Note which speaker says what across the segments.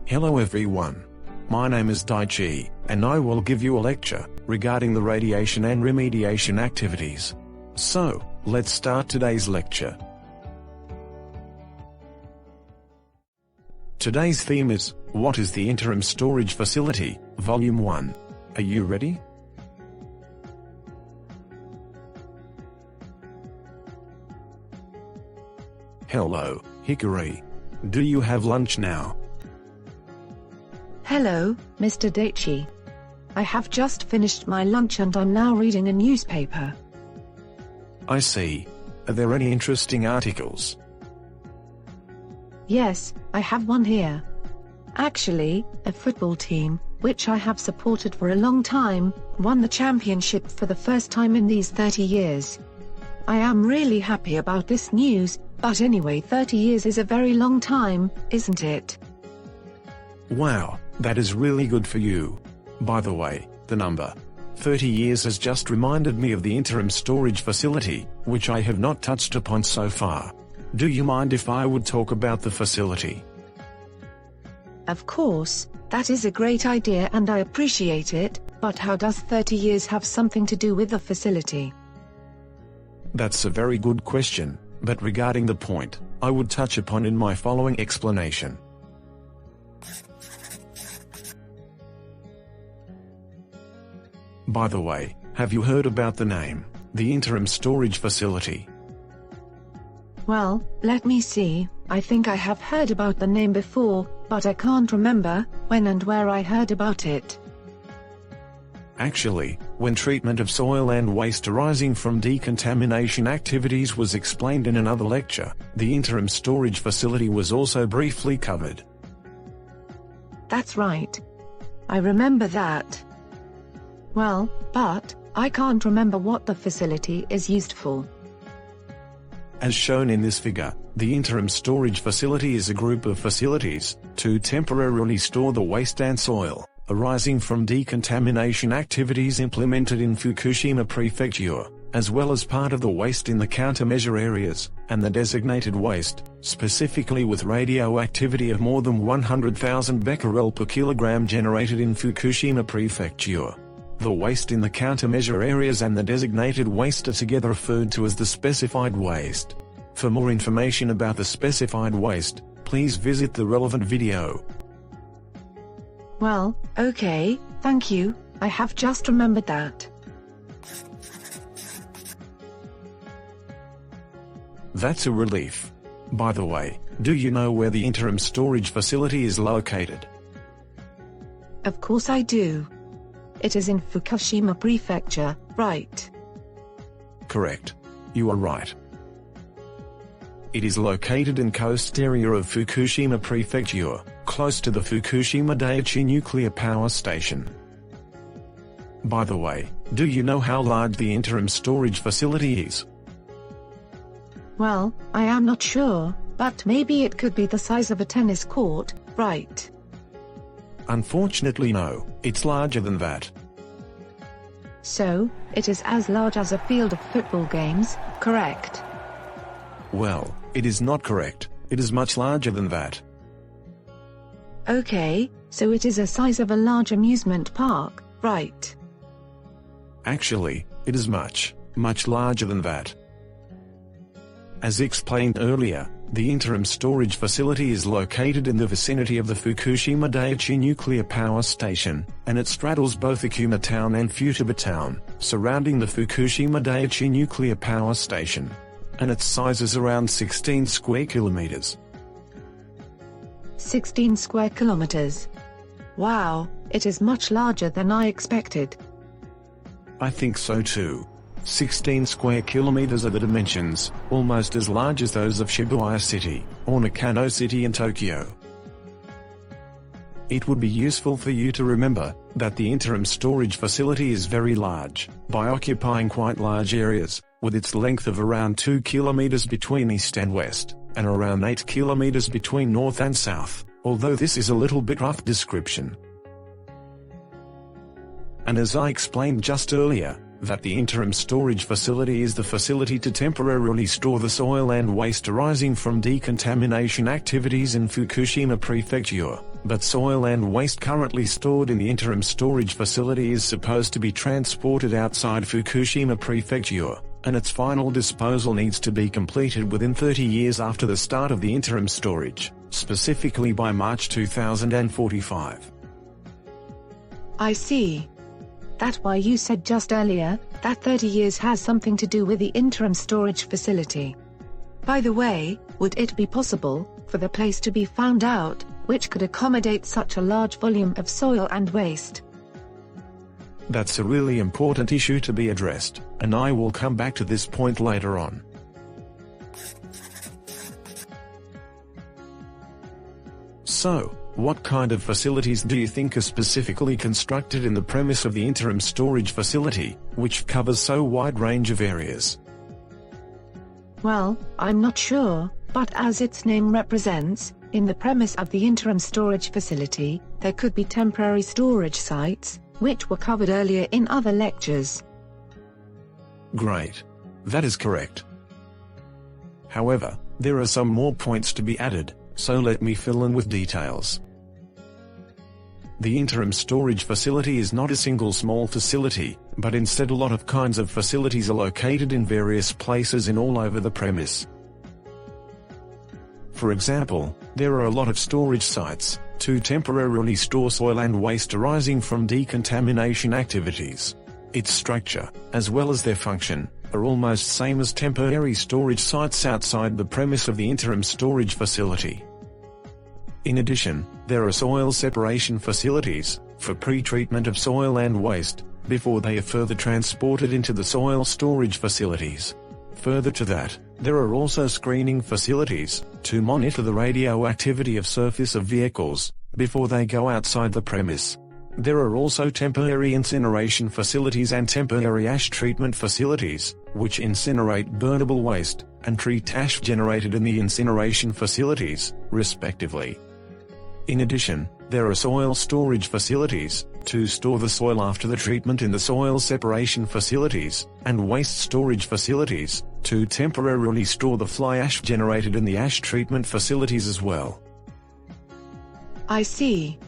Speaker 1: Hello everyone. My name is Daichi, and I will give you a lecture regarding the radiation and remediation activities. So, let's start today's lecture. Today's theme is, what is the Interim Storage Facility, Volume 1. Are you ready? Hello, Hikari. Do you have lunch now?
Speaker 2: Hello, Mr. Daichi. I have just finished my lunch and I'm now reading a newspaper.
Speaker 1: I see. Are there any interesting articles?
Speaker 2: Yes, I have one here. Actually, a football team, which I have supported for a long time, won the championship for the first time in these 30 years. I am really happy about this news, but anyway, 30 years is a very long time, isn't it?
Speaker 1: Wow, that is really good for you. By the way, the number 30 years has just reminded me of the Interim Storage Facility, which I have not touched upon so far. Do you mind if I would talk about the facility?
Speaker 2: Of course, that is a great idea and I appreciate it, but how does 30 years have something to do with the facility?
Speaker 1: That's a very good question, but regarding the point, I would touch upon in my following explanation. By the way, have you heard about the name, the Interim Storage Facility?
Speaker 2: Well, let me see, I think I have heard about the name before, but I can't remember when and where I heard about it.
Speaker 1: Actually, when treatment of soil and waste arising from decontamination activities was explained in another lecture, the Interim Storage Facility was also briefly covered.
Speaker 2: That's right. I remember that. Well, but I can't remember what the facility is used for.
Speaker 1: As shown in this figure, the Interim Storage Facility is a group of facilities to temporarily store the waste and soil arising from decontamination activities implemented in Fukushima Prefecture, as well as part of the waste in the countermeasure areas, and the designated waste, specifically with radioactivity of more than 100,000 becquerel per kilogram generated in Fukushima Prefecture. The waste in the countermeasure areas and the designated waste are together referred to as the specified waste. For more information about the specified waste, please visit the relevant video.
Speaker 2: Well, okay, thank you, I have just remembered that.
Speaker 1: That's a relief. By the way, do you know where the Interim Storage Facility is located?
Speaker 2: Of course I do. It is in Fukushima Prefecture, right?
Speaker 1: Correct. You are right. It is located in coast area of Fukushima Prefecture, close to the Fukushima Daiichi nuclear power station. By the way, do you know how large the Interim Storage Facility is?
Speaker 2: Well, I am not sure, but maybe it could be the size of a tennis court, right?
Speaker 1: Unfortunately no, it's larger than that.
Speaker 2: So, it is as large as a field of football games, correct?
Speaker 1: Well, it is not correct, it is much larger than that.
Speaker 2: Okay, so it is the size of a large amusement park, right?
Speaker 1: Actually, it is much, much larger than that. As explained earlier, the Interim Storage Facility is located in the vicinity of the Fukushima Daiichi nuclear power station, and it straddles both Akuma town and Futaba town, surrounding the Fukushima Daiichi nuclear power station. And its size is around 16 square kilometers.
Speaker 2: 16 square kilometers. Wow, it is much larger than I expected.
Speaker 1: I think so too. 16 square kilometers are the dimensions, almost as large as those of Shibuya City, or Nakano City in Tokyo. It would be useful for you to remember that the Interim Storage Facility is very large, by occupying quite large areas, with its length of around 2 kilometers between east and west, and around 8 kilometers between north and south, although this is a little bit rough description. And as I explained just earlier, that the interim storage facility is the facility to temporarily store the soil and waste arising from decontamination activities in Fukushima Prefecture, but soil and waste currently stored in the interim storage facility is supposed to be transported outside Fukushima Prefecture, and its final disposal needs to be completed within 30 years after the start of the interim storage, specifically by March 2045.
Speaker 2: I see. That's why you said just earlier that 30 years has something to do with the interim storage facility. By the way, would it be possible for the place to be found out, which could accommodate such a large volume of soil and waste?
Speaker 1: That's a really important issue to be addressed, and I will come back to this point later on. So, what kind of facilities do you think are specifically constructed in the premise of the interim storage facility, which covers so wide range of areas?
Speaker 2: Well, I'm not sure, but as its name represents, in the premise of the interim storage facility, there could be temporary storage sites, which were covered earlier in other lectures.
Speaker 1: Great. That is correct. However, there are some more points to be added, so let me fill in with details. The interim storage facility is not a single small facility, but instead a lot of kinds of facilities are located in various places in all over the premise. For example, there are a lot of storage sites to temporarily store soil and waste arising from decontamination activities. Its structure, as well as their function, are almost same as temporary storage sites outside the premise of the interim storage facility. In addition, there are soil separation facilities for pre-treatment of soil and waste before they are further transported into the soil storage facilities. Further to that, there are also screening facilities to monitor the radioactivity of surface of vehicles before they go outside the premise. There are also temporary incineration facilities and temporary ash treatment facilities, which incinerate burnable waste and treat ash generated in the incineration facilities, respectively. In addition, there are soil storage facilities to store the soil after the treatment in the soil separation facilities, and waste storage facilities to temporarily store the fly ash generated in the ash treatment facilities as well.
Speaker 2: I see.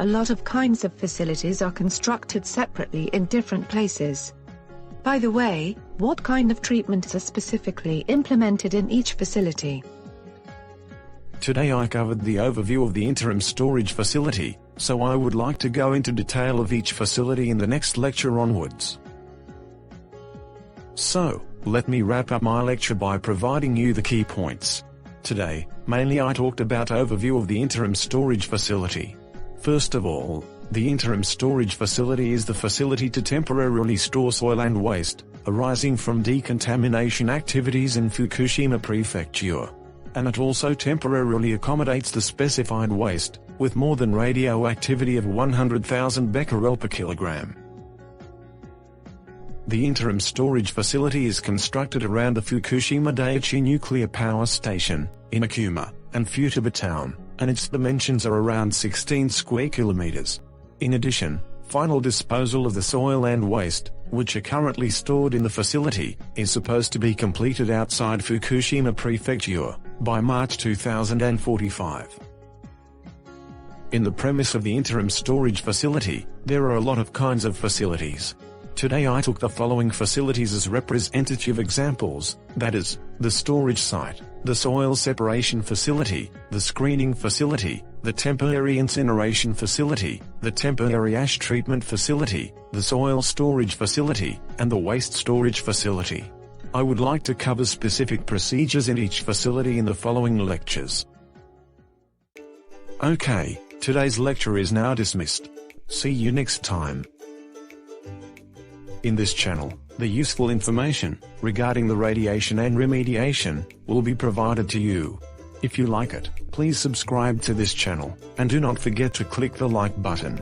Speaker 2: A lot of kinds of facilities are constructed separately in different places. By the way, what kind of treatments are specifically implemented in each facility?
Speaker 1: Today I covered the overview of the interim storage facility, so I would like to go into detail of each facility in the next lecture onwards. So, let me wrap up my lecture by providing you the key points. Today, mainly I talked about overview of the interim storage facility. First of all, the interim storage facility is the facility to temporarily store soil and waste arising from decontamination activities in Fukushima Prefecture. And it also temporarily accommodates the specified waste, with more than radioactivity of 100,000 becquerel per kilogram. The interim storage facility is constructed around the Fukushima Daiichi nuclear power station, in Akuma, and Futaba town, and its dimensions are around 16 square kilometers. In addition, final disposal of the soil and waste, which are currently stored in the facility, is supposed to be completed outside Fukushima Prefecture by March 2045. In the premise of the interim storage facility, there are a lot of kinds of facilities. Today I took the following facilities as representative examples, that is, the storage site, the soil separation facility, the screening facility, the temporary incineration facility, the temporary ash treatment facility, the soil storage facility, and the waste storage facility. I would like to cover specific procedures in each facility in the following lectures. Okay, today's lecture is now dismissed. See you next time. In this channel, the useful information regarding the radiation and remediation will be provided to you. If you like it, please subscribe to this channel, and do not forget to click the like button.